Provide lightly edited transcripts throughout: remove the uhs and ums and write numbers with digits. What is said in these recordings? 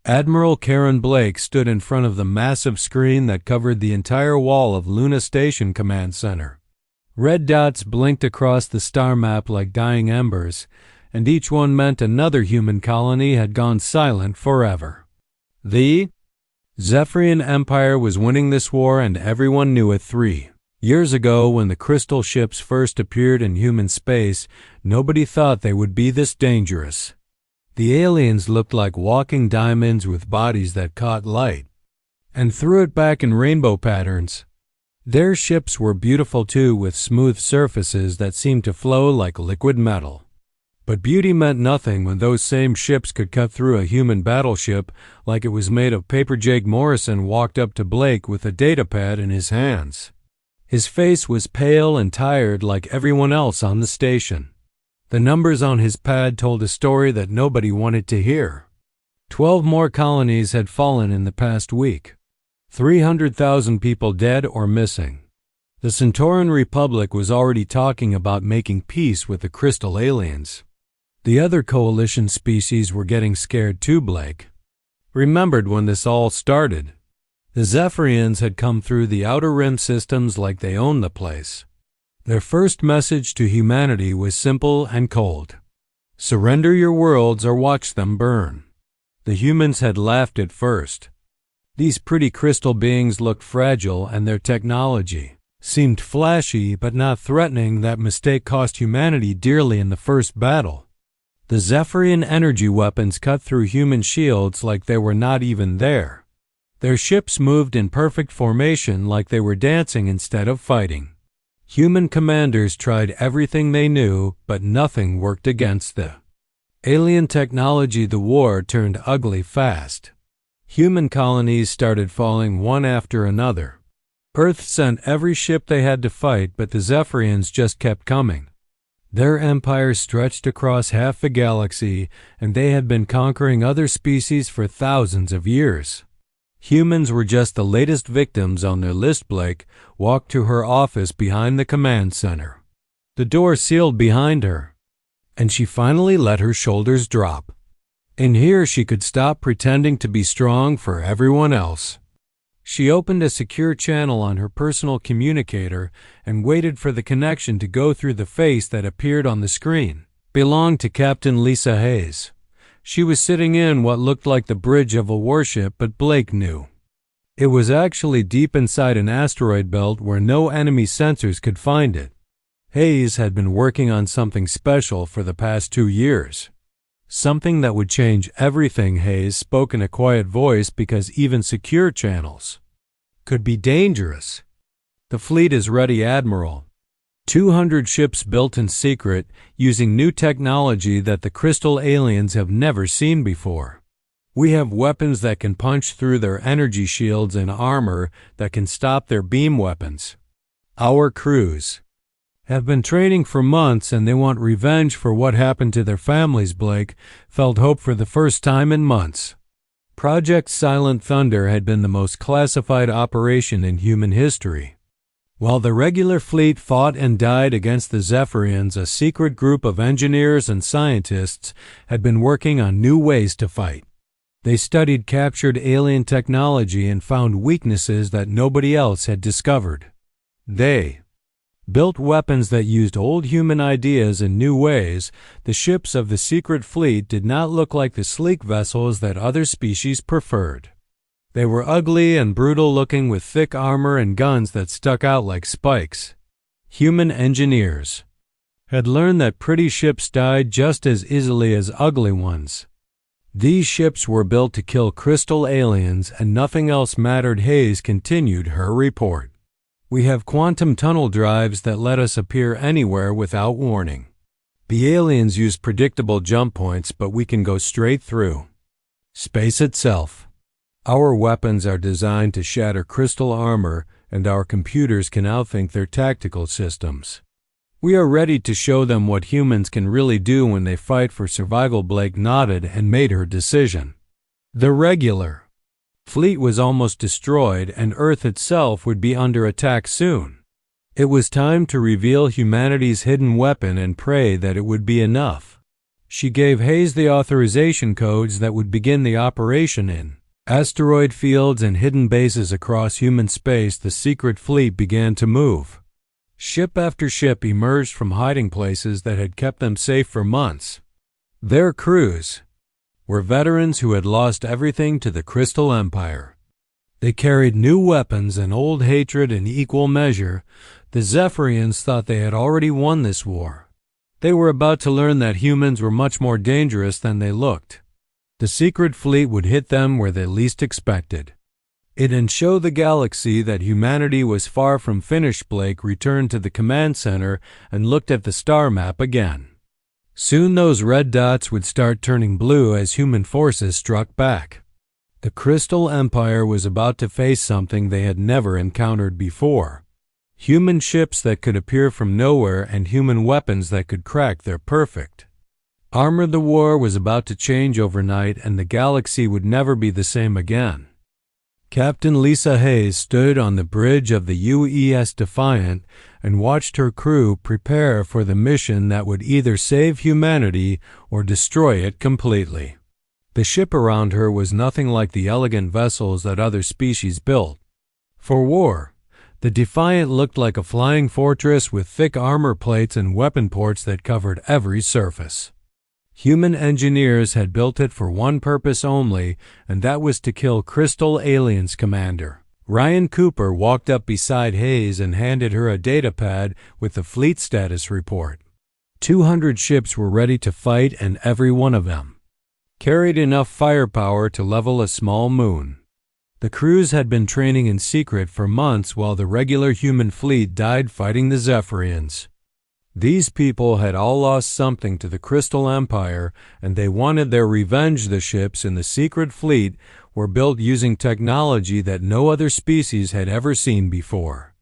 Admiral Karen Blake stood in front of the massive screen that covered the entire wall of Luna Station Command Center. Red dots blinked across the star map like dying embers, and each one meant another human colony had gone silent forever. The Zephyrian Empire was winning this war, and everyone knew it. 3 years ago, when the crystal ships first appeared in human space, nobody thought they would be this dangerous. The aliens looked like walking diamonds with bodies that caught light and threw it back in rainbow patterns. Their ships were beautiful too, with smooth surfaces that seemed to flow like liquid metal. But beauty meant nothing when those same ships could cut through a human battleship like it was made of paper. Jake Morrison walked up to Blake with a datapad in his hands. His face was pale and tired like everyone else on the station. The numbers on his pad told a story that nobody wanted to hear. 12 more colonies had fallen in the past week. 300,000 people dead or missing. The Centauran Republic was already talking about making peace with the crystal aliens. The other coalition species were getting scared too. Blake remembered when this all started. The Zephyrians had come through the Outer Rim systems like they owned the place. Their first message to humanity was simple and cold. Surrender your worlds or watch them burn. The humans had laughed at first. These pretty crystal beings looked fragile, and their technology seemed flashy but not threatening. That mistake cost humanity dearly in the first battle. The Zephyrian energy weapons cut through human shields like they were not even there. Their ships moved in perfect formation like they were dancing instead of fighting. Human commanders tried everything they knew, but nothing worked against the alien technology. The war turned ugly fast. Human colonies started falling one after another. Earth sent every ship they had to fight, but the Zephyrians just kept coming. Their empire stretched across half the galaxy, and they had been conquering other species for thousands of years. Humans were just the latest victims on their list. Blake walked to her office behind the command center. The door sealed behind her, and she finally let her shoulders drop. In here she could stop pretending to be strong for everyone else. She opened a secure channel on her personal communicator and waited for the connection to go through. The face that appeared on the screen belonged to Captain Lisa Hayes. She was sitting in what looked like the bridge of a warship, but Blake knew it was actually deep inside an asteroid belt where no enemy sensors could find it. Hayes had been working on something special for the past 2 years. Something that would change everything. Hayes spoke in a quiet voice because even secure channels could be dangerous. The fleet is ready, Admiral. 200 ships built in secret, using new technology that the crystal aliens have never seen before. We have weapons that can punch through their energy shields and armor that can stop their beam weapons. Our crews have been training for months, and they want revenge for what happened to their families. Blake felt hope for the first time in months. Project Silent Thunder had been the most classified operation in human history. While the regular fleet fought and died against the Zephyrians, a secret group of engineers and scientists had been working on new ways to fight. They studied captured alien technology and found weaknesses that nobody else had discovered. They built weapons that used old human ideas in new ways. The ships of the secret fleet did not look like the sleek vessels that other species preferred. They were ugly and brutal looking, with thick armor and guns that stuck out like spikes. Human engineers had learned that pretty ships died just as easily as ugly ones. These ships were built to kill crystal aliens, and nothing else mattered. Hayes continued her report. We have quantum tunnel drives that let us appear anywhere without warning. The aliens use predictable jump points, but we can go straight through space itself. Our weapons are designed to shatter crystal armor, and our computers can outthink their tactical systems. We are ready to show them what humans can really do when they fight for survival. Blake nodded and made her decision. The regular fleet was almost destroyed, and Earth itself would be under attack soon. It was time to reveal humanity's hidden weapon and pray that it would be enough. She gave Hayes the authorization codes that would begin the operation in asteroid fields and hidden bases across human space. The secret fleet began to move. Ship after ship emerged from hiding places that had kept them safe for months. Their crews were veterans who had lost everything to the Crystal Empire. They carried new weapons and old hatred in equal measure. The Zephyrians thought they had already won this war. They were about to learn that humans were much more dangerous than they looked. The secret fleet would hit them where they least expected. It'd show the galaxy that humanity was far from finished. Blake returned to the command center and looked at the star map again. Soon those red dots would start turning blue as human forces struck back. The Crystal Empire was about to face something they had never encountered before. Human ships that could appear from nowhere and human weapons that could crack their perfect armor. The war was about to change overnight, and the galaxy would never be the same again. Captain Lisa Hayes stood on the bridge of the UES Defiant and watched her crew prepare for the mission that would either save humanity or destroy it completely. The ship around her was nothing like the elegant vessels that other species built. For war, the Defiant looked like a flying fortress with thick armor plates and weapon ports that covered every surface. Human engineers had built it for one purpose only, and that was to kill Crystal Aliens Commander. Ryan Cooper walked up beside Hayes and handed her a datapad with the fleet status report. 200 ships were ready to fight, and every one of them carried enough firepower to level a small moon. The crews had been training in secret for months while the regular human fleet died fighting the Zephyrians. These people had all lost something to the Crystal Empire, and they wanted their revenge. The ships in the secret fleet were built using technology that no other species had ever seen before.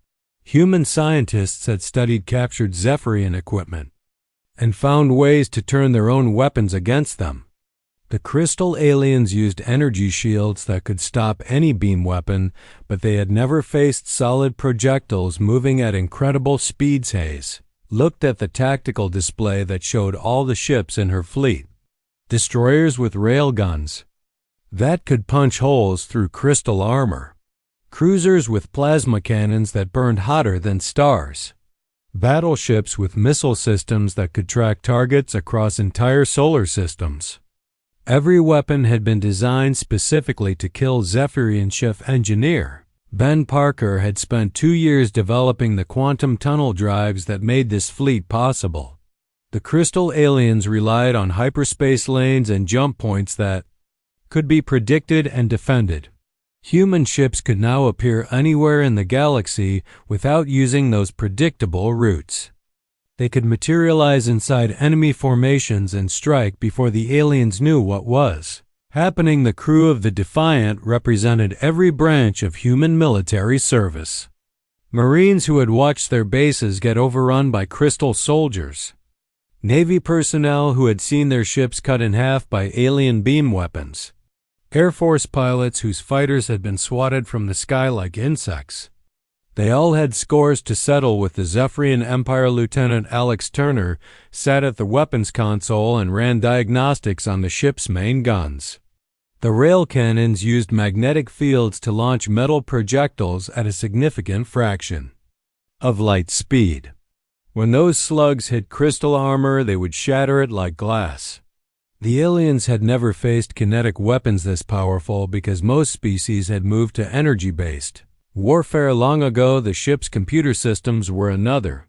Human scientists had studied captured Zephyrian equipment and found ways to turn their own weapons against them. The Crystal Aliens used energy shields that could stop any beam weapon, but they had never faced solid projectiles moving at incredible speeds. Hayes looked at the tactical display that showed all the ships in her fleet. Destroyers with railguns that could punch holes through crystal armor. Cruisers with plasma cannons that burned hotter than stars. Battleships with missile systems that could track targets across entire solar systems. Every weapon had been designed specifically to kill. Zephyrian ship engineer Ben Parker had spent 2 years developing the quantum tunnel drives that made this fleet possible. The Crystal Aliens relied on hyperspace lanes and jump points that could be predicted and defended. Human ships could now appear anywhere in the galaxy without using those predictable routes. They could materialize inside enemy formations and strike before the aliens knew what was happening. The crew of the Defiant represented every branch of human military service. Marines who had watched their bases get overrun by Crystal soldiers. Navy personnel who had seen their ships cut in half by alien beam weapons. Air Force pilots whose fighters had been swatted from the sky like insects. They all had scores to settle with. The Zephyrian Empire Lieutenant Alex Turner sat at the weapons console and ran diagnostics on the ship's main guns. The rail cannons used magnetic fields to launch metal projectiles at a significant fraction of light speed. When those slugs hit crystal armor, they would shatter it like glass. The aliens had never faced kinetic weapons this powerful because most species had moved to energy-based warfare long ago. The ship's computer systems were another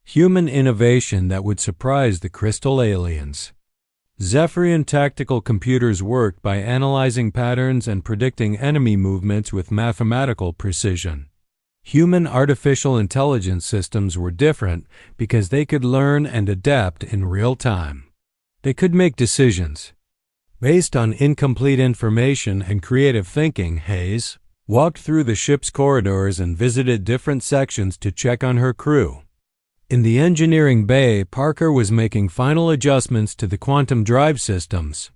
human innovation that would surprise the Crystal Aliens. Zephyrian tactical computers worked by analyzing patterns and predicting enemy movements with mathematical precision. Human artificial intelligence systems were different because they could learn and adapt in real time. They could make decisions based on incomplete information and creative thinking. Hayes walked through the ship's corridors and visited different sections to check on her crew. In the engineering bay, Parker was making final adjustments to the quantum drive systems.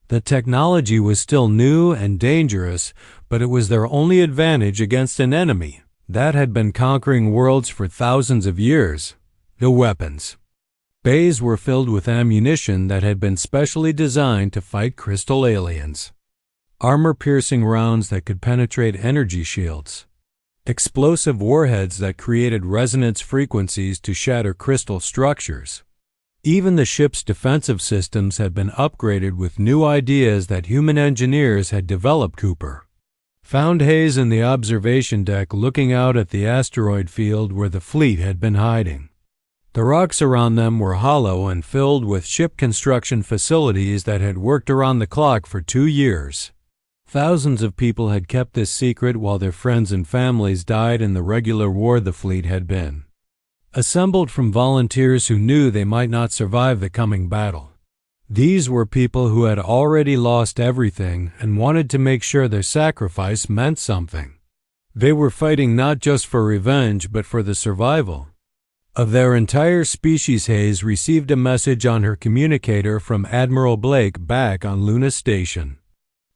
The technology was still new and dangerous, but it was their only advantage against an enemy that had been conquering worlds for thousands of years: the weapons. Bays were filled with ammunition that had been specially designed to fight crystal aliens. Armor-piercing rounds that could penetrate energy shields. Explosive warheads that created resonance frequencies to shatter crystal structures. Even the ship's defensive systems had been upgraded with new ideas that human engineers had developed. Cooper found Hayes in the observation deck looking out at the asteroid field where the fleet had been hiding. The rocks around them were hollow and filled with ship construction facilities that had worked around the clock for 2 years. Thousands of people had kept this secret while their friends and families died in the regular war the fleet had been. Assembled from volunteers who knew they might not survive the coming battle. These were people who had already lost everything and wanted to make sure their sacrifice meant something. They were fighting not just for revenge but for the survival of their entire species. Hayes received a message on her communicator from Admiral Blake back on Luna Station.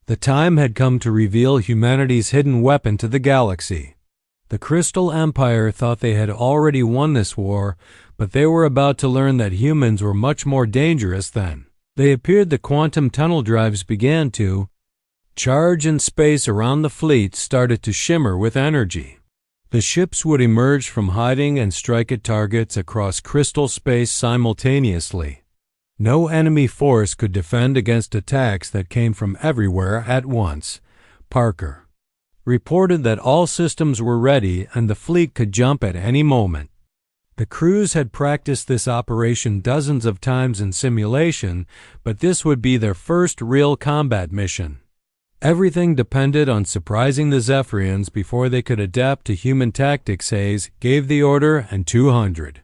The time had come to reveal humanity's hidden weapon to the galaxy. The Crystal Empire thought they had already won this war, but they were about to learn that humans were much more dangerous than they appeared. The quantum tunnel drives began to charge, and space around the fleet started to shimmer with energy. The ships would emerge from hiding and strike at targets across crystal space simultaneously. No enemy force could defend against attacks that came from everywhere at once. Parker reported that all systems were ready and the fleet could jump at any moment. The crews had practiced this operation dozens of times in simulation, but this would be their first real combat mission. Everything depended on surprising the Zephyrians before they could adapt to human tactics. Hayes gave the order, and 200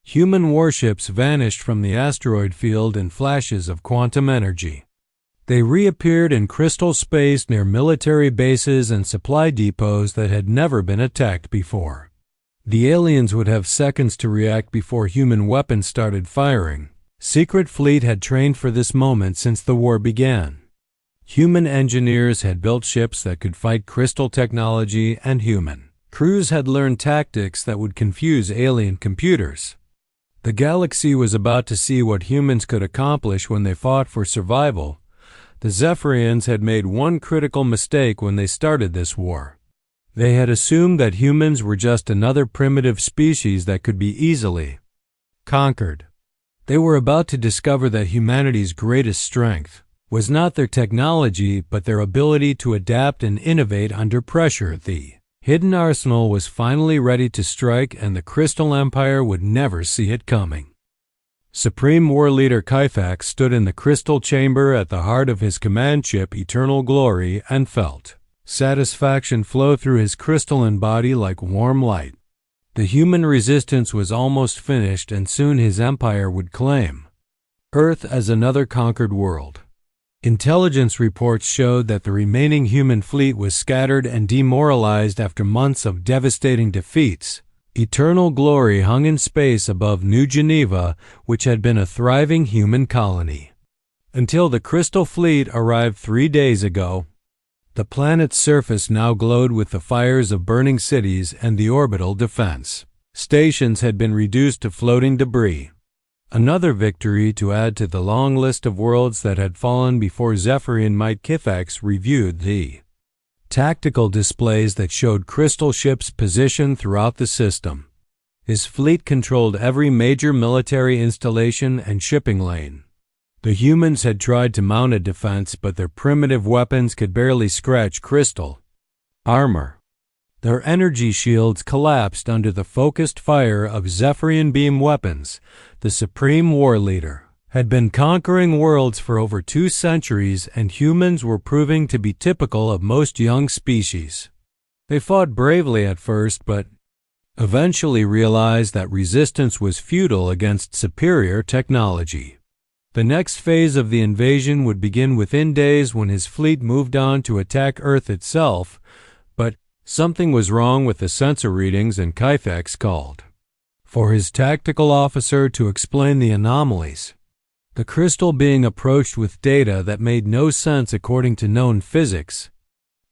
human warships vanished from the asteroid field in flashes of quantum energy. They reappeared in crystal space near military bases and supply depots that had never been attacked before. The aliens would have seconds to react before human weapons started firing. Secret Fleet had trained for this moment since the war began. Human engineers had built ships that could fight crystal technology, and human crews had learned tactics that would confuse alien computers. The galaxy was about to see what humans could accomplish when they fought for survival. The Zephyrians had made one critical mistake when they started this war. They had assumed that humans were just another primitive species that could be easily conquered. They were about to discover that humanity's greatest strength was not their technology but their ability to adapt and innovate under pressure. The hidden arsenal was finally ready to strike, and the Crystal Empire would never see it coming. Supreme War Leader Kyfax stood in the crystal chamber at the heart of his command ship Eternal Glory and felt satisfaction flow through his crystalline body like warm light. The human resistance was almost finished, and soon his empire would claim Earth as another conquered world. Intelligence reports showed that the remaining human fleet was scattered and demoralized after months of devastating defeats. Eternal Glory hung in space above New Geneva, which had been a thriving human colony. Until the Crystal Fleet arrived 3 days ago. The planet's surface now glowed with the fires of burning cities, and the orbital defense stations had been reduced to floating debris. Another victory to add to the long list of worlds that had fallen before Zephyrian might. Kyfax reviewed the tactical displays that showed crystal ships positioned throughout the system. His fleet controlled every major military installation and shipping lane. The humans had tried to mount a defense, but their primitive weapons could barely scratch crystal armor. Their energy shields collapsed under the focused fire of Zephyrian beam weapons. The Supreme War Leader had been conquering worlds for over 2 centuries, and humans were proving to be typical of most young species. They fought bravely at first, but eventually realized that resistance was futile against superior technology. The next phase of the invasion would begin within days when his fleet moved on to attack Earth itself, but something was wrong with the sensor readings, and Kyfax called for his tactical officer to explain the anomalies. The crystal being approached with data that made no sense according to known physics.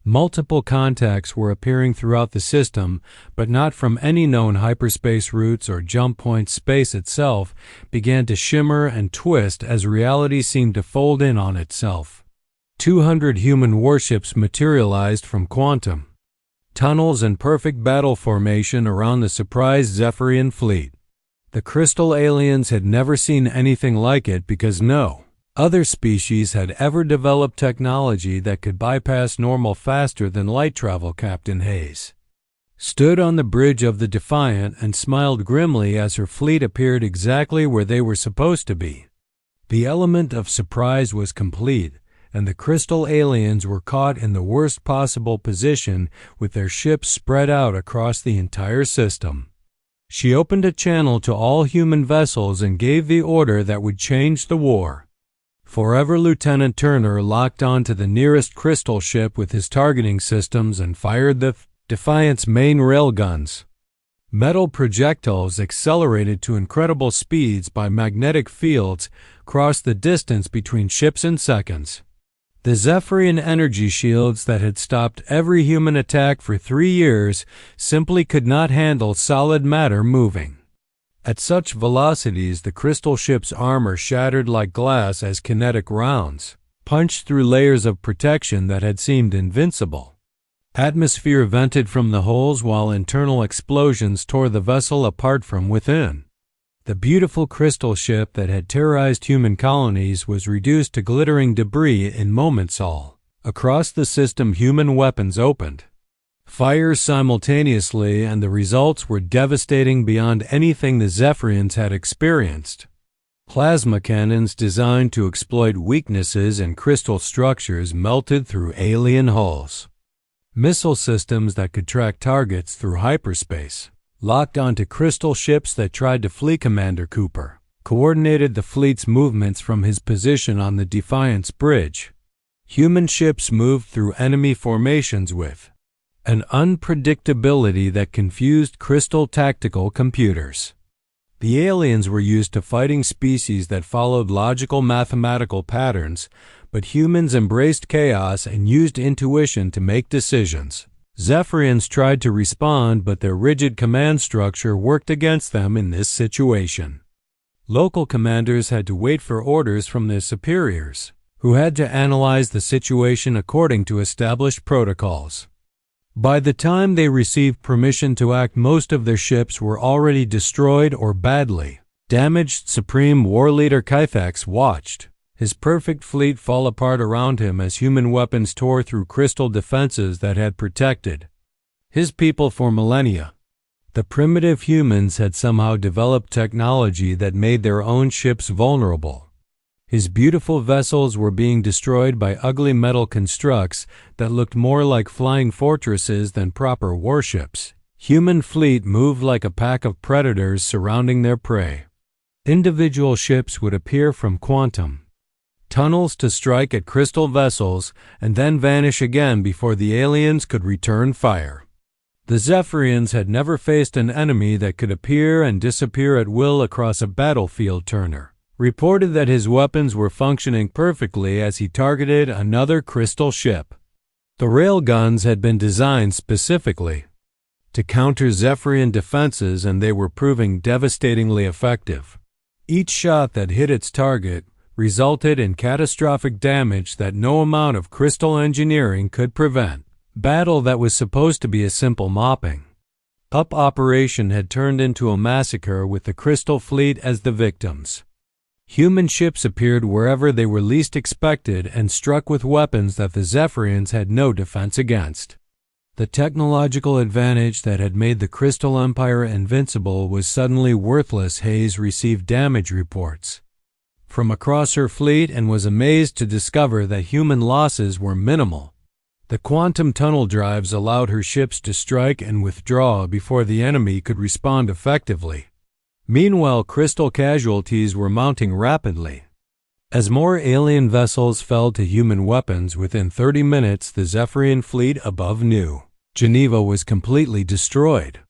Multiple contacts were appearing throughout the system, but not from any known hyperspace routes or jump points. Space itself began to shimmer and twist as reality seemed to fold in on itself. 200 human warships materialized from quantum tunnels and perfect battle formation around the surprised Zephyrian fleet. The crystal aliens had never seen anything like it because no other species had ever developed technology that could bypass normal faster than light travel. Captain Hayes stood on the bridge of the Defiant and smiled grimly as her fleet appeared exactly where they were supposed to be. The element of surprise was complete, and the crystal aliens were caught in the worst possible position with their ships spread out across the entire system. She opened a channel to all human vessels and gave the order that would change the war. Forever Lieutenant Turner locked on to the nearest crystal ship with his targeting systems and fired the Defiant's main railguns. Metal projectiles accelerated to incredible speeds by magnetic fields crossed the distance between ships in seconds. The Zephyrian energy shields that had stopped every human attack for 3 years simply could not handle solid matter moving. At such velocities, the crystal ship's armor shattered like glass as kinetic rounds punched through layers of protection that had seemed invincible. Atmosphere vented from the holes while internal explosions tore the vessel apart from within. The beautiful crystal ship that had terrorized human colonies was reduced to glittering debris in moments. All across the system, human weapons opened fire simultaneously, and the results were devastating beyond anything the Zephyrians had experienced. Plasma cannons designed to exploit weaknesses in crystal structures melted through alien hulls. Missile systems that could track targets through hyperspace locked onto crystal ships that tried to flee. Commander Cooper coordinated the fleet's movements from his position on the Defiant's bridge. Human ships moved through enemy formations with an unpredictability that confused crystal tactical computers. The aliens were used to fighting species that followed logical mathematical patterns, but humans embraced chaos and used intuition to make decisions. Zephyrians tried to respond, but their rigid command structure worked against them in this situation. Local commanders had to wait for orders from their superiors, who had to analyze the situation according to established protocols. By the time they received permission to act, most of their ships were already destroyed or badly damaged. Supreme War Leader Kythax watched his perfect fleet fall apart around him as human weapons tore through crystal defenses that had protected his people for millennia. The primitive humans had somehow developed technology that made their own ships vulnerable. His beautiful vessels were being destroyed by ugly metal constructs that looked more like flying fortresses than proper warships. Human fleet moved like a pack of predators surrounding their prey. Individual ships would appear from quantum tunnels to strike at crystal vessels and then vanish again before the aliens could return fire. The Zephyrians had never faced an enemy that could appear and disappear at will across a battlefield. Turner reported that his weapons were functioning perfectly as he targeted another crystal ship. The railguns had been designed specifically to counter Zephyrian defenses, and they were proving devastatingly effective. Each shot that hit its target resulted in catastrophic damage that no amount of crystal engineering could prevent. Battle that was supposed to be a simple mopping up operation had turned into a massacre with the crystal fleet as the victims. Human ships appeared wherever they were least expected and struck with weapons that the Zephyrians had no defense against. The technological advantage that had made the Crystal Empire invincible was suddenly worthless. Hayes received damage reports from across her fleet and was amazed to discover that human losses were minimal. The quantum tunnel drives allowed her ships to strike and withdraw before the enemy could respond effectively. Meanwhile, crystal casualties were mounting rapidly. As more alien vessels fell to human weapons, within 30 minutes the Zephyrian fleet above New Geneva was completely destroyed.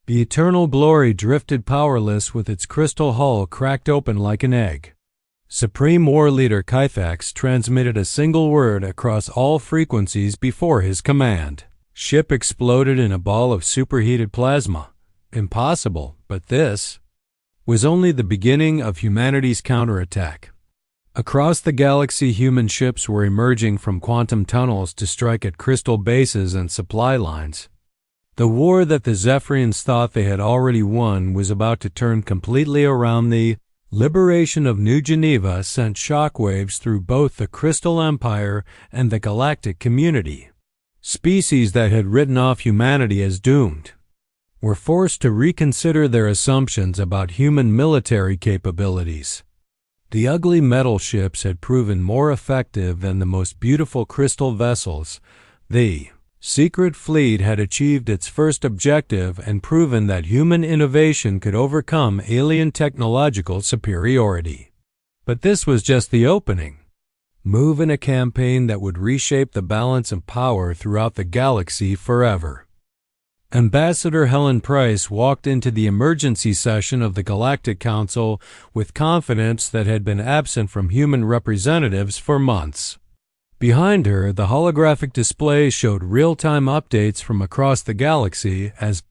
The Eternal Glory drifted powerless with its crystal hull cracked open like an egg. Supreme War Leader Kythax transmitted a single word across all frequencies before his command. Ship exploded in a ball of superheated plasma. Impossible, but this was only the beginning of humanity's counterattack. Across the galaxy, human ships were emerging from quantum tunnels to strike at crystal bases and supply lines. The war that the Zephyrians thought they had already won was about to turn completely around. The liberation of New Geneva sent shockwaves through both the Crystal Empire and the galactic community. Species that had written off humanity as doomed were forced to reconsider their assumptions about human military capabilities. The ugly metal ships had proven more effective than the most beautiful crystal vessels. The Secret Fleet had achieved its first objective and proven that human innovation could overcome alien technological superiority. But this was just the opening move in a campaign that would reshape the balance of power throughout the galaxy forever. Ambassador Helen Price walked into the emergency session of the Galactic Council with confidence that had been absent from human representatives for months. Behind her, the holographic display showed real-time updates from across the galaxy as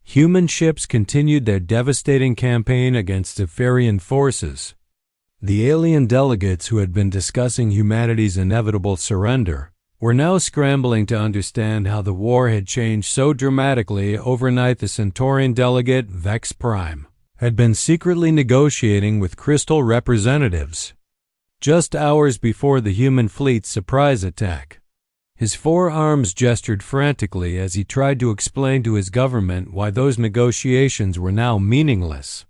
human ships continued their devastating campaign against Zephyrian forces. The alien delegates who had been discussing humanity's inevitable surrender were now scrambling to understand how the war had changed so dramatically overnight. The Centaurian delegate, Vex Prime, had been secretly negotiating with Crystal representatives just hours before the human fleet's surprise attack. His forearms gestured frantically as he tried to explain to his government why those negotiations were now meaningless.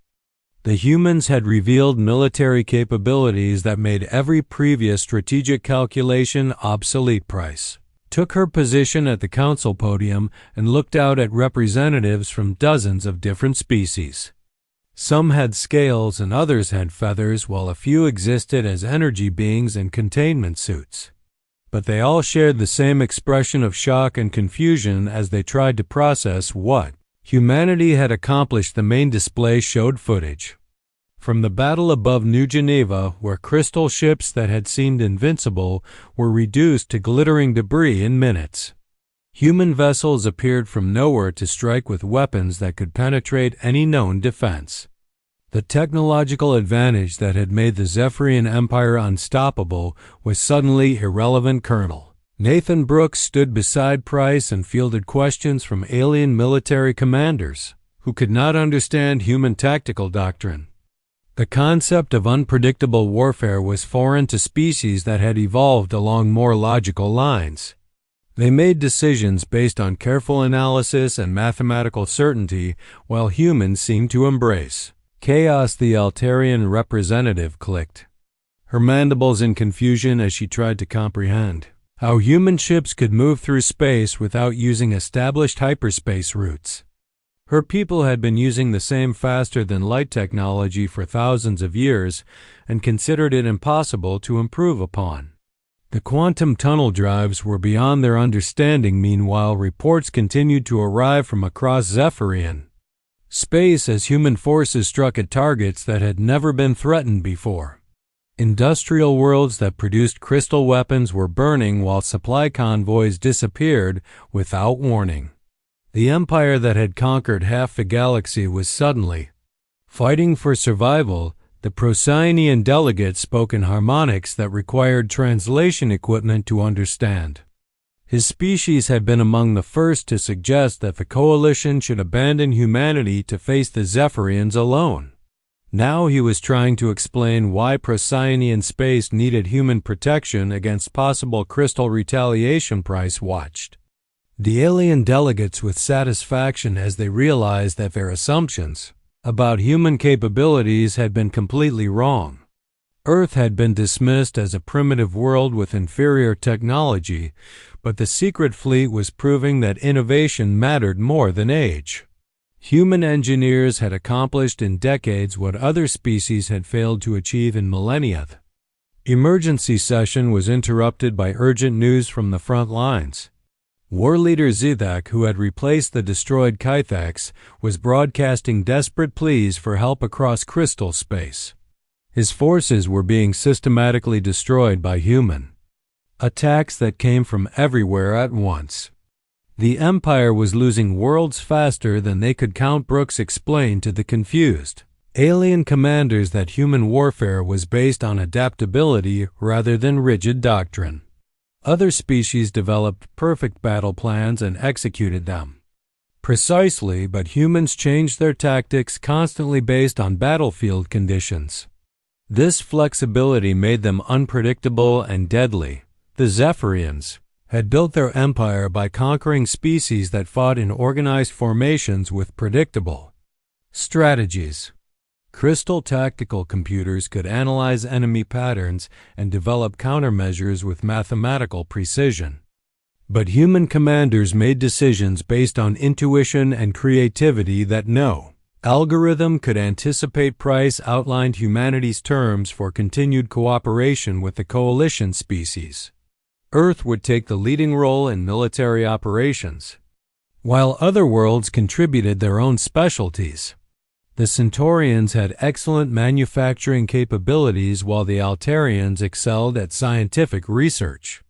The humans had revealed military capabilities that made every previous strategic calculation obsolete. Price took her position at the council podium and looked out at representatives from dozens of different species. Some had scales and others had feathers, while a few existed as energy beings in containment suits. But they all shared the same expression of shock and confusion as they tried to process what humanity had accomplished. The main display showed footage from the battle above New Geneva, where crystal ships that had seemed invincible were reduced to glittering debris in minutes. Human vessels appeared from nowhere to strike with weapons that could penetrate any known defense. The technological advantage that had made the Zephyrian Empire unstoppable was suddenly irrelevant. Colonel Nathan Brooks stood beside Price and fielded questions from alien military commanders who could not understand human tactical doctrine. The concept of unpredictable warfare was foreign to species that had evolved along more logical lines. They made decisions based on careful analysis and mathematical certainty, while humans seemed to embrace chaos. The Altarian representative clicked her mandibles in confusion as she tried to comprehend how human ships could move through space without using established hyperspace routes. Her people had been using the same faster-than-light technology for thousands of years and considered it impossible to improve upon. The quantum tunnel drives were beyond their understanding. Meanwhile, reports continued to arrive from across Zephyrian space as human forces struck at targets that had never been threatened before. Industrial worlds that produced crystal weapons were burning while supply convoys disappeared without warning. The empire that had conquered half the galaxy was suddenly fighting for survival. The Procyonian delegates spoke in harmonics that required translation equipment to understand. His species had been among the first to suggest that the coalition should abandon humanity to face the Zephyrians alone. Now he was trying to explain why Procyonian space needed human protection against possible crystal retaliation. Price watched the alien delegates with satisfaction as they realized that their assumptions about human capabilities had been completely wrong. Earth had been dismissed as a primitive world with inferior technology, but the Secret Fleet was proving that innovation mattered more than age. Human engineers had accomplished in decades what other species had failed to achieve in millennia. Emergency session was interrupted by urgent news from the front lines. War leader Zithak, who had replaced the destroyed Kythax, was broadcasting desperate pleas for help across crystal space. His forces were being systematically destroyed by human attacks that came from everywhere at once. The Empire was losing worlds faster than they could count. Brooks explained to the confused alien commanders that human warfare was based on adaptability rather than rigid doctrine. Other species developed perfect battle plans and executed them precisely, but humans changed their tactics constantly based on battlefield conditions. This flexibility made them unpredictable and deadly. The Zephyrians had built their empire by conquering species that fought in organized formations with predictable strategies. Crystal tactical computers could analyze enemy patterns and develop countermeasures with mathematical precision. But human commanders made decisions based on intuition and creativity that no algorithm could anticipate. Price outlined humanity's terms for continued cooperation with the coalition species. Earth would take the leading role in military operations, while other worlds contributed their own specialties. The Centaurians had excellent manufacturing capabilities while the Altarians excelled at scientific research.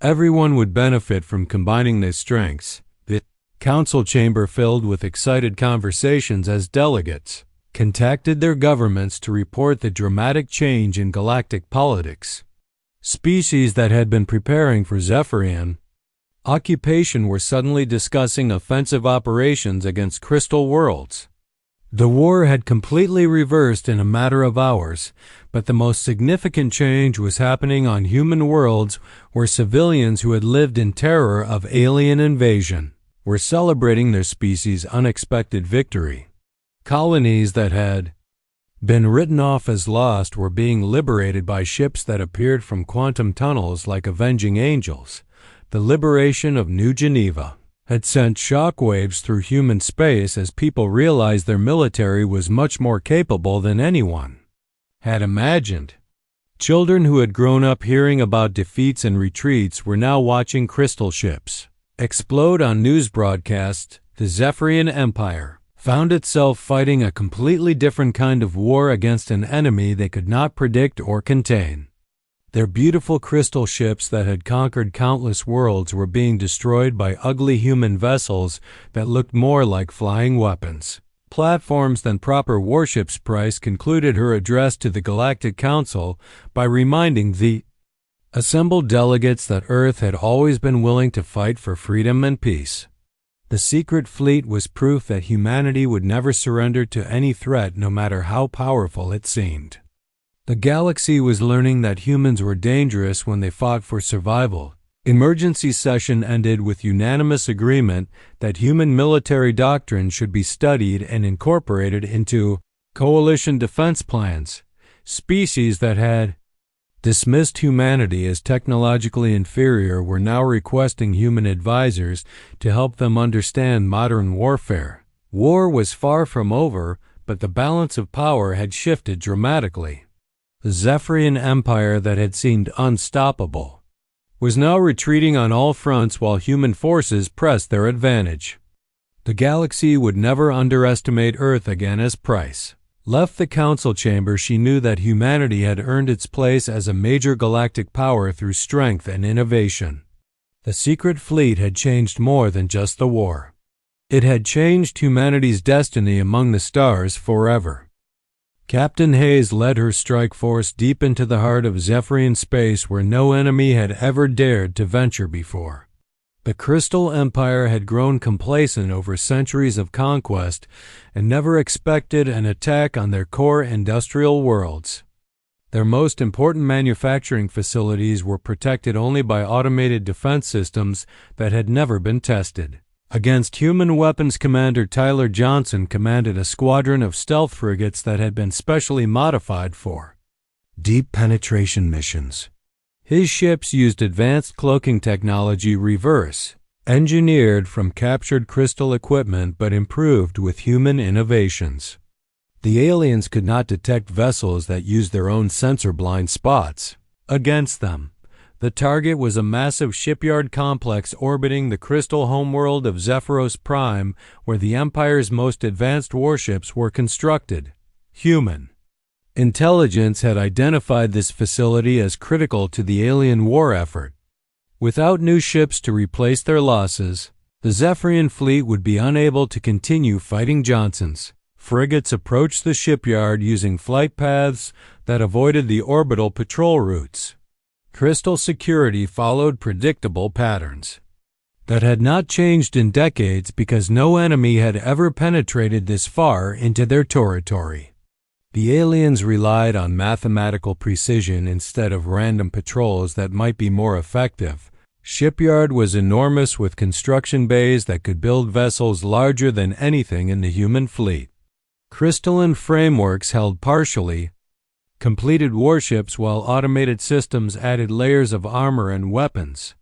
Everyone would benefit from combining their strengths. The council chamber filled with excited conversations as delegates contacted their governments to report the dramatic change in galactic politics. Species that had been preparing for Zephyrian occupation were suddenly discussing offensive operations against crystal worlds. The war had completely reversed in a matter of hours, but the most significant change was happening on human worlds where civilians who had lived in terror of alien invasion were celebrating their species' unexpected victory. Colonies that had been written off as lost were being liberated by ships that appeared from quantum tunnels like avenging angels. The liberation of New Geneva had sent shockwaves through human space as people realized their military was much more capable than anyone had imagined. Children who had grown up hearing about defeats and retreats were now watching crystal ships explode on news broadcasts. The Zephyrian Empire found itself fighting a completely different kind of war against an enemy they could not predict or contain. Their beautiful crystal ships that had conquered countless worlds were being destroyed by ugly human vessels that looked more like flying weapons platforms than proper warships. Price concluded her address to the Galactic Council by reminding the assembled delegates that Earth had always been willing to fight for freedom and peace. The secret fleet was proof that humanity would never surrender to any threat, no matter how powerful it seemed. The galaxy was learning that humans were dangerous when they fought for survival. Emergency session ended with unanimous agreement that human military doctrine should be studied and incorporated into coalition defense plans. Species that had dismissed humanity as technologically inferior were now requesting human advisors to help them understand modern warfare. War was far from over, but the balance of power had shifted dramatically. The Zephyrian Empire that had seemed unstoppable was now retreating on all fronts while human forces pressed their advantage. The galaxy would never underestimate Earth again. As Price left the council chamber, she knew that humanity had earned its place as a major galactic power through strength and innovation. The secret fleet had changed more than just the war. It had changed humanity's destiny among the stars forever. Captain Hayes led her strike force deep into the heart of Zephyrian space where no enemy had ever dared to venture before. The Crystal Empire had grown complacent over centuries of conquest and never expected an attack on their core industrial worlds. Their most important manufacturing facilities were protected only by automated defense systems that had never been tested. Against human weapons, Commander Tyler Johnson commanded a squadron of stealth frigates that had been specially modified for deep penetration missions. His ships used advanced cloaking technology, engineered from captured crystal equipment but improved with human innovations. The aliens could not detect vessels that used their own sensor blind spots against them. The target was a massive shipyard complex orbiting the crystal homeworld of Zephyros Prime, where the Empire's most advanced warships were constructed. Human Intelligence had identified this facility as critical to the alien war effort. Without new ships to replace their losses, the Zephyrian fleet would be unable to continue fighting Johnsons. Frigates approached the shipyard using flight paths that avoided the orbital patrol routes. Crystal security followed predictable patterns that had not changed in decades because no enemy had ever penetrated this far into their territory. The aliens relied on mathematical precision instead of random patrols that might be more effective. Shipyard was enormous with construction bays that could build vessels larger than anything in the human fleet. Crystalline frameworks held partially completed warships while automated systems added layers of armor and weapons.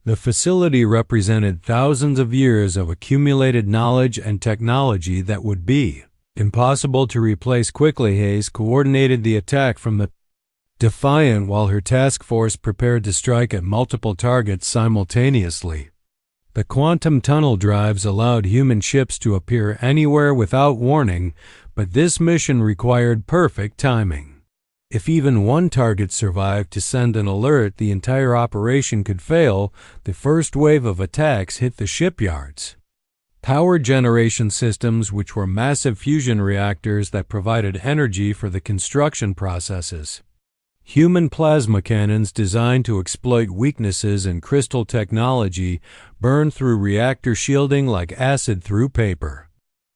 The facility represented thousands of years of accumulated knowledge and technology that would be impossible to replace. Quickly, Hayes coordinated the attack from the Defiant while her task force prepared to strike at multiple targets simultaneously. The quantum tunnel drives allowed human ships to appear anywhere without warning, but this mission required perfect timing. If even one target survived to send an alert, the entire operation could fail. The first wave of attacks hit the shipyards. Power generation systems, which were massive fusion reactors that provided energy for the construction processes. Human plasma cannons designed to exploit weaknesses in crystal technology burned through reactor shielding like acid through paper.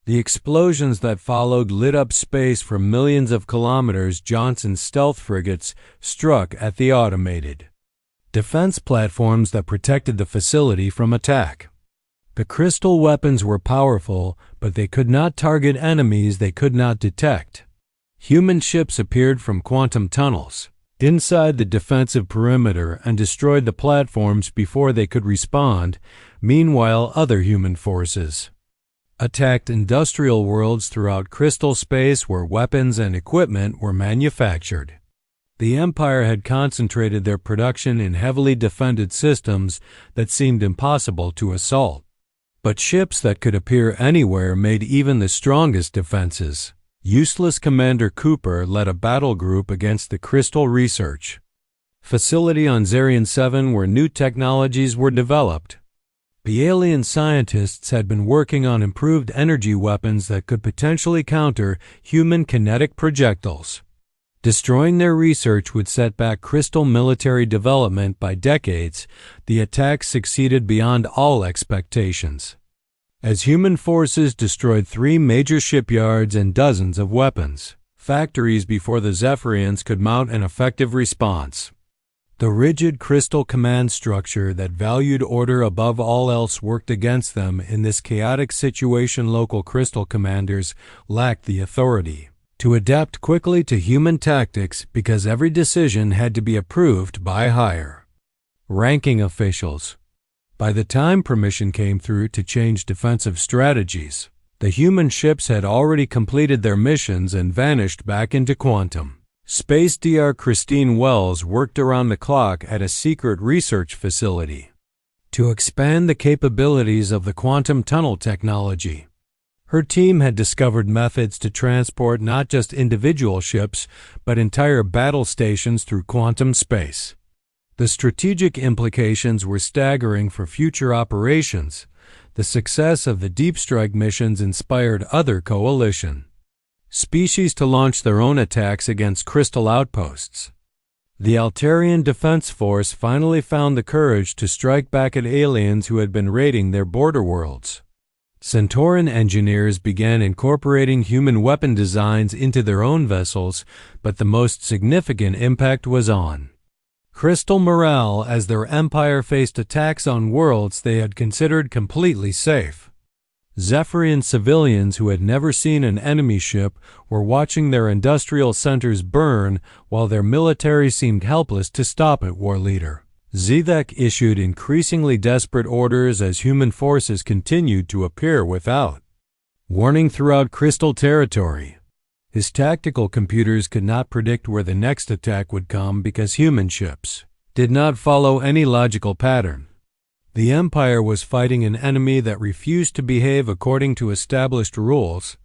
The explosions that followed lit up space for millions of kilometers. Johnson's stealth frigates struck at the automated defense platforms that protected the facility from attack. The crystal weapons were powerful, but they could not target enemies they could not detect. Human ships appeared from quantum tunnels inside the defensive perimeter and destroyed the platforms before they could respond. Meanwhile, other human forces attacked industrial worlds throughout crystal space where weapons and equipment were manufactured. The Empire had concentrated their production in heavily defended systems that seemed impossible to assault. But ships that could appear anywhere made even the strongest defenses. Useless Commander Cooper led a battle group against the Crystal Research facility on Zarian 7 where new technologies were developed. The alien scientists had been working on improved energy weapons that could potentially counter human kinetic projectiles. Destroying their research would set back crystal military development by decades. The attack succeeded beyond all expectations, as human forces destroyed 3 major shipyards and dozens of weapons factories before the Zephyrians could mount an effective response. The rigid crystal command structure that valued order above all else worked against them in this chaotic situation. Local crystal commanders lacked the authority to adapt quickly to human tactics because every decision had to be approved by higher ranking officials. By the time permission came through to change defensive strategies, the human ships had already completed their missions and vanished back into quantum space. Dr. Christine Wells worked around the clock at a secret research facility to expand the capabilities of the quantum tunnel technology. Her team had discovered methods to transport not just individual ships, but entire battle stations through quantum space. The strategic implications were staggering for future operations. The success of the Deep Strike missions inspired other coalition species to launch their own attacks against crystal outposts. The Altarian Defense Force finally found the courage to strike back at aliens who had been raiding their border worlds. Centauran engineers began incorporating human weapon designs into their own vessels, but the most significant impact was on crystal morale as their empire faced attacks on worlds they had considered completely safe. Zephyrian civilians who had never seen an enemy ship were watching their industrial centers burn while their military seemed helpless to stop it. War leader Zethek issued increasingly desperate orders as human forces continued to appear without warning throughout crystal territory. His tactical computers could not predict where the next attack would come because human ships did not follow any logical pattern. The Empire was fighting an enemy that refused to behave according to established rules.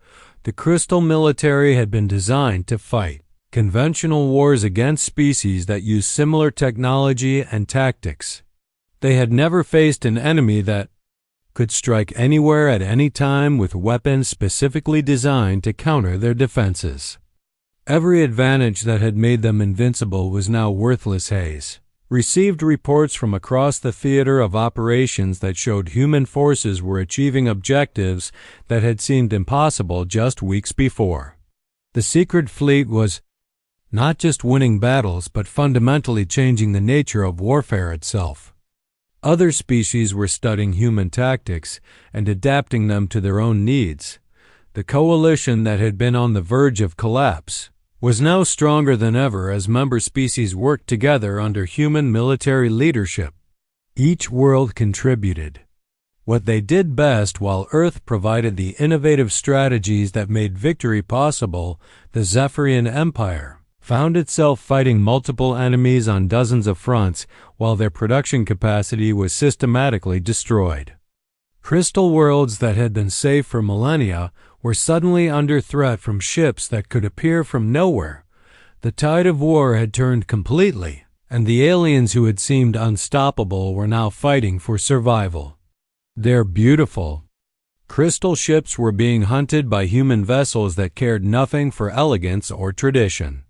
The crystal military had been designed to fight conventional wars against species that use similar technology and tactics. They had never faced an enemy that could strike anywhere at any time with weapons specifically designed to counter their defenses. Every advantage that had made them invincible was now worthless haze. Received reports from across the theater of operations that showed human forces were achieving objectives that had seemed impossible just weeks before. The secret fleet was not just winning battles, but fundamentally changing the nature of warfare itself. Other species were studying human tactics and adapting them to their own needs. The coalition that had been on the verge of collapse was now stronger than ever as member species worked together under human military leadership. Each world contributed what they did best, while Earth provided the innovative strategies that made victory possible. The Zephyrian Empire found itself fighting multiple enemies on dozens of fronts, while their production capacity was systematically destroyed. Crystal worlds that had been safe for millennia were suddenly under threat from ships that could appear from nowhere. The tide of war had turned completely, and the aliens who had seemed unstoppable were now fighting for survival. Their beautiful crystal ships were being hunted by human vessels that cared nothing for elegance or tradition.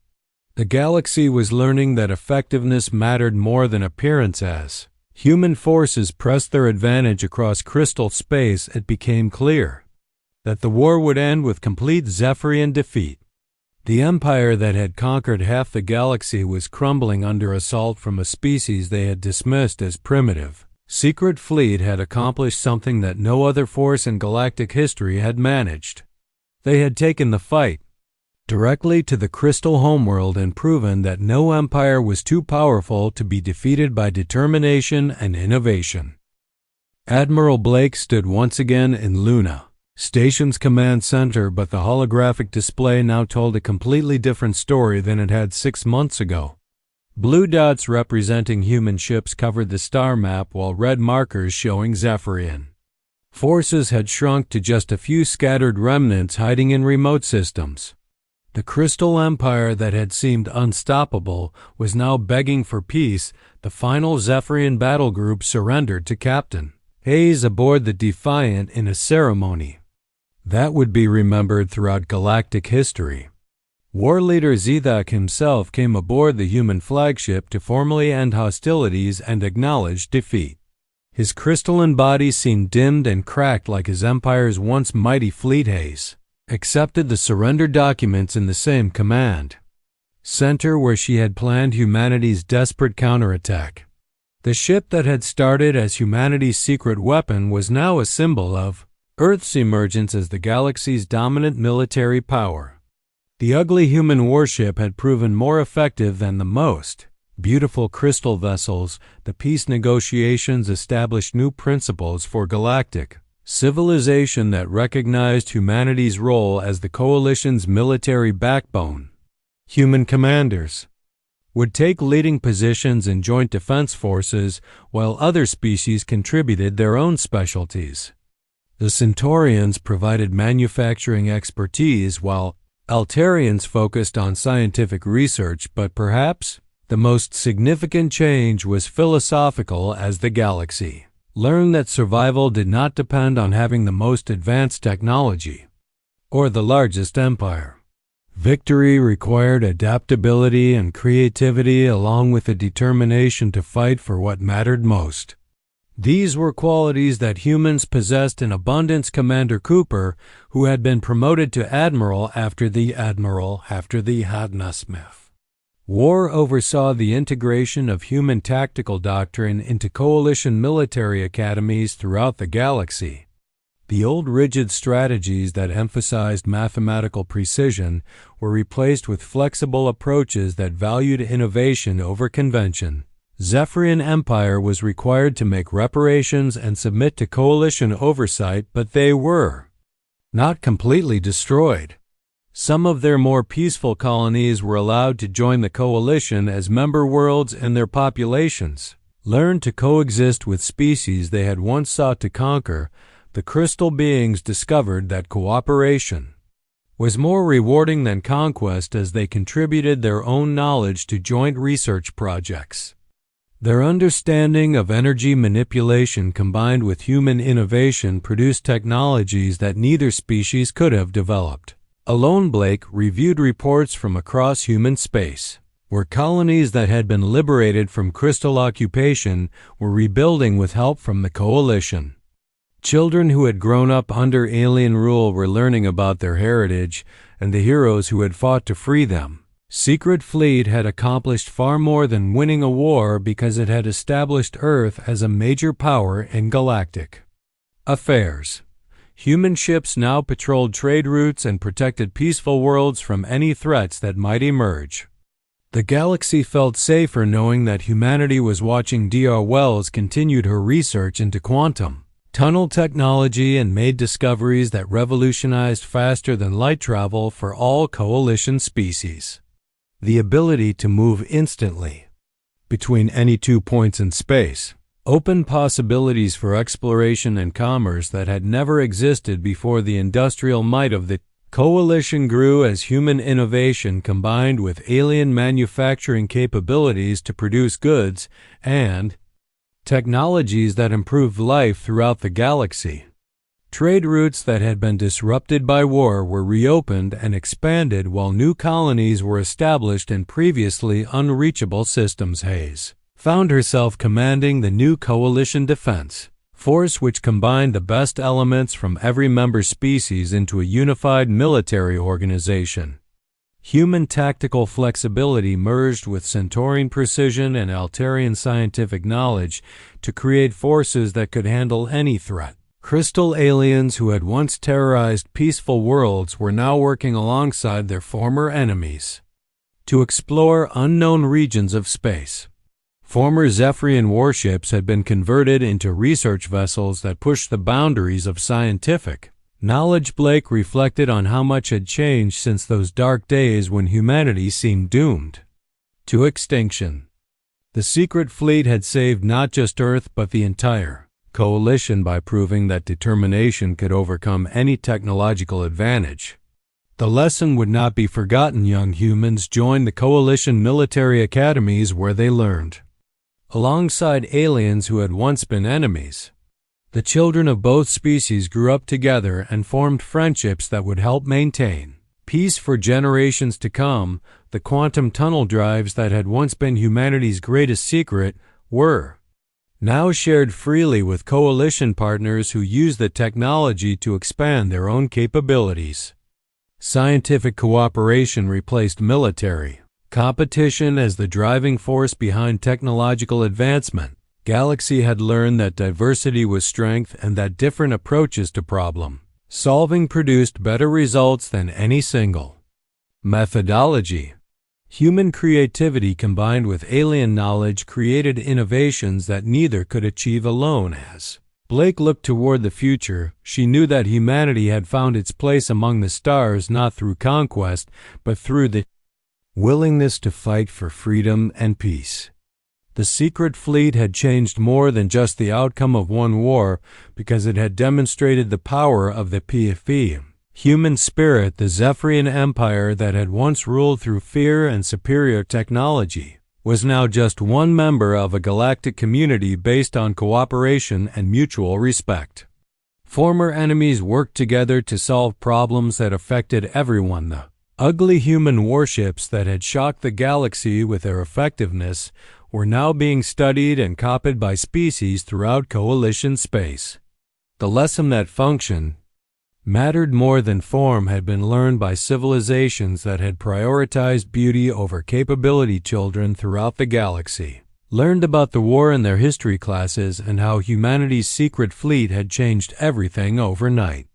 The galaxy was learning that effectiveness mattered more than appearance. As human forces pressed their advantage across crystal space, it became clear that the war would end with complete Zephyrian defeat. The empire that had conquered half the galaxy was crumbling under assault from a species they had dismissed as primitive. Secret Fleet had accomplished something that no other force in galactic history had managed. They had taken the fight directly to the crystal homeworld and proven that no empire was too powerful to be defeated by determination and innovation. Admiral Blake stood once again in Luna Station's command center, but the holographic display now told a completely different story than it had 6 months ago. Blue dots representing human ships covered the star map, while red markers showing Zephyrian forces had shrunk to just a few scattered remnants hiding in remote systems. The Crystal Empire that had seemed unstoppable was now begging for peace. The final Zephyrian battle group surrendered to Captain Hayes aboard the Defiant in a ceremony that would be remembered throughout galactic history. War leader Zethak himself came aboard the human flagship to formally end hostilities and acknowledge defeat. His crystalline body seemed dimmed and cracked like his empire's once mighty fleet. Hayes accepted the surrender documents in the same command center where she had planned humanity's desperate counterattack. The ship that had started as humanity's secret weapon was now a symbol of Earth's emergence as the galaxy's dominant military power. The ugly human warship had proven more effective than the most beautiful crystal vessels. The peace negotiations established new principles for galactic civilization that recognized humanity's role as the coalition's military backbone. Human commanders would take leading positions in joint defense forces, while other species contributed their own specialties. The Centaurians provided manufacturing expertise, while Altarians focused on scientific research, but perhaps the most significant change was philosophical as the galaxy learned that survival did not depend on having the most advanced technology or the largest empire. Victory required adaptability and creativity, along with a determination to fight for what mattered most. These were qualities that humans possessed in abundance. Commander Cooper, who had been promoted to admiral after the Hadna-Smith War, oversaw the integration of human tactical doctrine into coalition military academies throughout the galaxy. The old rigid strategies that emphasized mathematical precision were replaced with flexible approaches that valued innovation over convention. Zephyrian Empire was required to make reparations and submit to coalition oversight, but they were not completely destroyed. Some of their more peaceful colonies were allowed to join the coalition as member worlds, and their populations learned to coexist with species they had once sought to conquer. The crystal beings discovered that cooperation was more rewarding than conquest, as they contributed their own knowledge to joint research projects. Their understanding of energy manipulation combined with human innovation produced technologies that neither species could have developed. Alone, Blake reviewed reports from across human space, where colonies that had been liberated from crystal occupation were rebuilding with help from the Coalition. Children who had grown up under alien rule were learning about their heritage and the heroes who had fought to free them. Secret Fleet had accomplished far more than winning a war because it had established Earth as a major power in galactic affairs. Human ships now patrolled trade routes and protected peaceful worlds from any threats that might emerge. The galaxy felt safer knowing that humanity was watching Dr. Wells continued her research into quantum tunnel technology and made discoveries that revolutionized faster than light travel for all Coalition species. The ability to move instantly between any 2 points in space opened possibilities for exploration and commerce that had never existed before. The industrial might of the Coalition grew as human innovation combined with alien manufacturing capabilities to produce goods and technologies that improved life throughout the galaxy. Trade routes that had been disrupted by war were reopened and expanded, while new colonies were established in previously unreachable systems. Hayes found herself commanding the new Coalition Defense Force, which combined the best elements from every member species into a unified military organization. Human tactical flexibility merged with Centaurian precision and Altarian scientific knowledge to create forces that could handle any threat. Crystal aliens who had once terrorized peaceful worlds were now working alongside their former enemies to explore unknown regions of space. Former Zephyrian warships had been converted into research vessels that pushed the boundaries of scientific knowledge. Blake reflected on how much had changed since those dark days when humanity seemed doomed to extinction. The Secret Fleet had saved not just Earth but the entire Coalition by proving that determination could overcome any technological advantage. The lesson would not be forgotten. Young humans joined the Coalition military academies where they learned alongside aliens who had once been enemies. The children of both species grew up together and formed friendships that would help maintain peace for generations to come. The quantum tunnel drives that had once been humanity's greatest secret were now shared freely with Coalition partners who used the technology to expand their own capabilities. Scientific cooperation replaced military competition as the driving force behind technological advancement. Galaxy had learned that diversity was strength and that different approaches to problem solving produced better results than any single methodology. Human creativity combined with alien knowledge created innovations that neither could achieve alone. As Blake looked toward the future, she knew that humanity had found its place among the stars not through conquest, but through the willingness to fight for freedom and peace. The Secret Fleet had changed more than just the outcome of one war because it had demonstrated the power of the PFE human spirit. The Zephyrian Empire that had once ruled through fear and superior technology was now just one member of a galactic community based on cooperation and mutual respect. Former enemies worked together to solve problems that affected everyone. The ugly human warships that had shocked the galaxy with their effectiveness were now being studied and copied by species throughout Coalition space. The lesson that function mattered more than form had been learned by civilizations that had prioritized beauty over capability. Children throughout the galaxy learned about the war in their history classes and how humanity's Secret Fleet had changed everything overnight.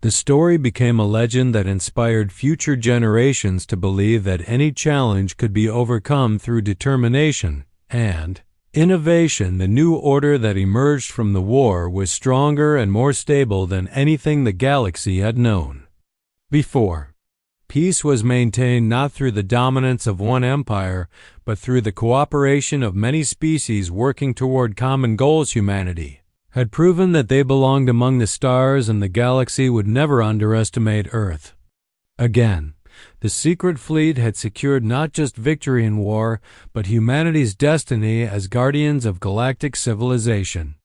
The story became a legend that inspired future generations to believe that any challenge could be overcome through determination and innovation. The new order that emerged from the war was stronger and more stable than anything the galaxy had known before. Peace was maintained not through the dominance of one empire, but through the cooperation of many species working toward common goals. Humanity had proven that they belonged among the stars, and the galaxy would never underestimate Earth. Again, the secret fleet had secured not just victory in war, but humanity's destiny as guardians of galactic civilization.